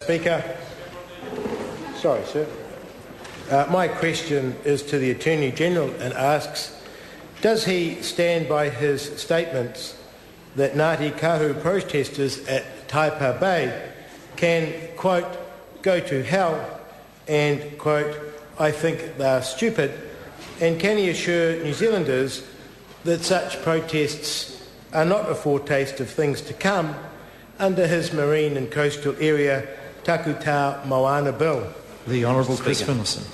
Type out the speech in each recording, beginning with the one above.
Speaker. Sorry, sir. My question is to the Attorney-General and asks, does he stand by his statements that Ngāti Kahu protesters at Taipa Bay can, quote, go to hell and, quote, I think they're stupid, and can he assure New Zealanders that such protests are not a foretaste of things to come under his marine and coastal area Takutai Moana bill? The Honourable Chris Finlayson.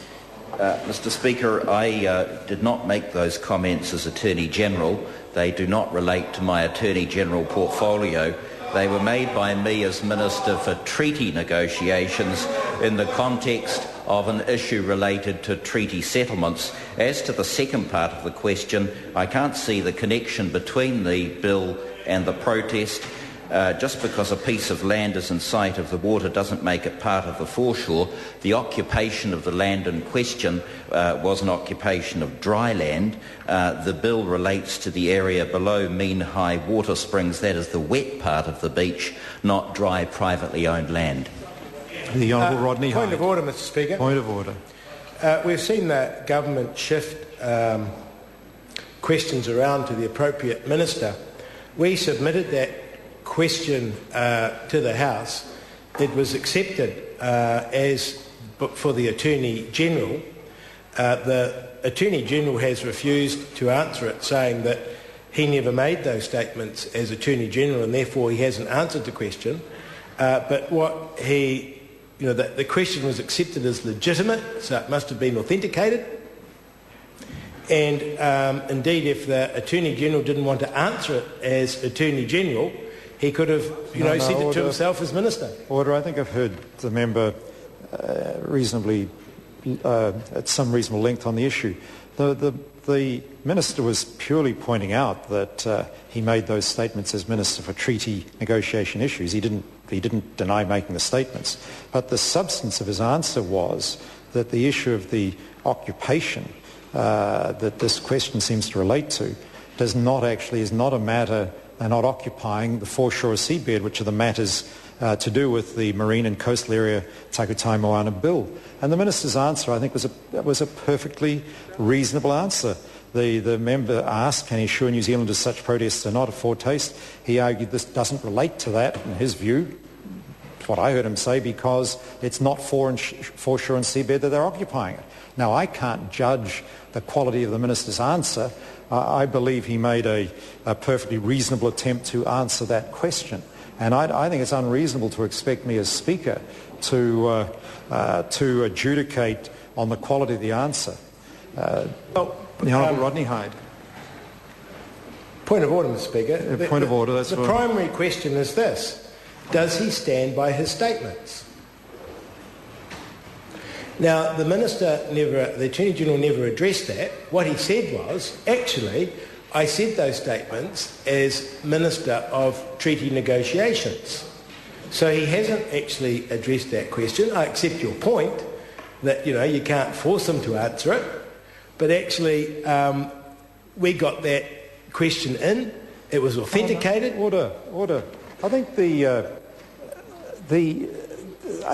Mr Speaker, I did not make those comments as Attorney-General. They do not relate to my Attorney-General portfolio. They were made by me as Minister for Treaty Negotiations in the context of an issue related to treaty settlements. As to the second part of the question, I can't see the connection between the bill and the protest. Just because a piece of land is in sight of the water doesn't make it part of the foreshore. The occupation of the land in question was an occupation of dry land. The bill relates to the area below mean high water springs. That is the wet part of the beach, not dry privately owned land. The Honourable Rodney. Point of order, Mr Speaker. Point of order. We've seen the government shift questions around to the appropriate minister. We submitted that question to the House. It was accepted for the Attorney-General. The Attorney-General has refused to answer it, saying that he never made those statements as Attorney-General and therefore he hasn't answered the question. But what the question was accepted as legitimate, so it must have been authenticated. And indeed, if the Attorney-General didn't want to answer it as Attorney-General, he could have, said it to himself as Minister. Order. I think I've heard the member reasonably, at some reasonable length on the issue. The Minister was purely pointing out that he made those statements as Minister for Treaty Negotiation issues. He didn't deny making the statements. But the substance of his answer was that the issue of the occupation that this question seems to relate to is not a matter. They're not occupying the foreshore seabed, which are the matters to do with the marine and coastal area Takutai Moana bill. And the Minister's answer, I think, was a perfectly reasonable answer. The member asked, can he assure New Zealanders such protests are not a foretaste? He argued this doesn't relate to that, in his view, what I heard him say, because it's not foreshore and seabed that they're occupying it. Now, I can't judge the quality of the Minister's answer. I believe he made a perfectly reasonable attempt to answer that question. And I think it's unreasonable to expect me as Speaker to adjudicate on the quality of the answer. The Honourable Rodney Hyde. Point of order, Mr Speaker. Point of order. The primary question is this. Does he stand by his statements? Now, the Attorney-General never addressed that. What he said was, actually, I said those statements as Minister of Treaty Negotiations. So he hasn't actually addressed that question. I accept your point that, you can't force him to answer it. But actually, we got that question in. It was authenticated. Order. I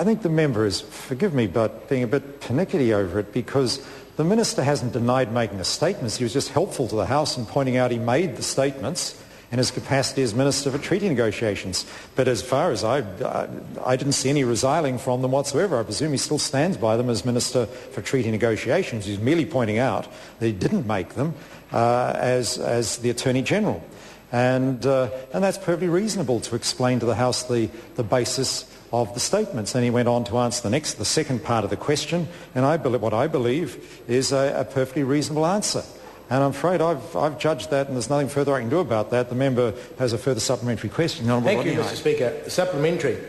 think the member is, forgive me, but being a bit pernickety over it, because the Minister hasn't denied making the statements. He was just helpful to the House in pointing out he made the statements in his capacity as Minister for Treaty Negotiations. But as far as I didn't see any resiling from them whatsoever. I presume he still stands by them as Minister for Treaty Negotiations. He's merely pointing out that he didn't make them as the Attorney-General. And that's perfectly reasonable to explain to the House the basis of the statements. And he went on to answer the second part of the question, and what I believe is a perfectly reasonable answer. And I'm afraid I've judged that, and there's nothing further I can do about that. The member has a further supplementary question. Thank you, Mr Speaker. Supplementary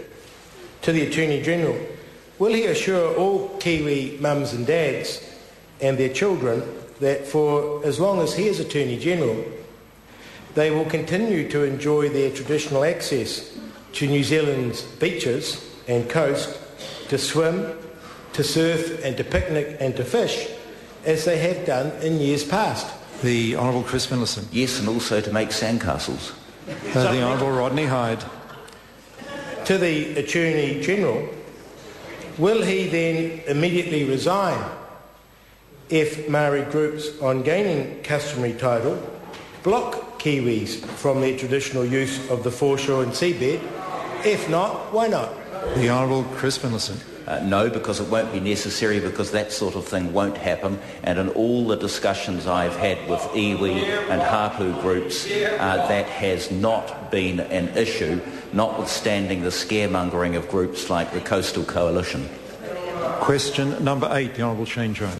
to the Attorney-General. Will he assure all Kiwi mums and dads and their children that for as long as he is Attorney-General, they will continue to enjoy their traditional access to New Zealand's beaches and coast to swim, to surf and to picnic and to fish, as they have done in years past? The Honourable Chris Finlayson. Yes, and also to make sandcastles. The Honourable Rodney Hyde. To the Attorney-General, will he then immediately resign if Maori groups on gaining customary title block Kiwis from their traditional use of the foreshore and seabed? If not, why not? The Honourable Chris Finlayson. No, because it won't be necessary, because that sort of thing won't happen. And in all the discussions I've had with iwi and hapu groups, that has not been an issue, notwithstanding the scaremongering of groups like the Coastal Coalition. Question number 8, the Honourable Shane Jones.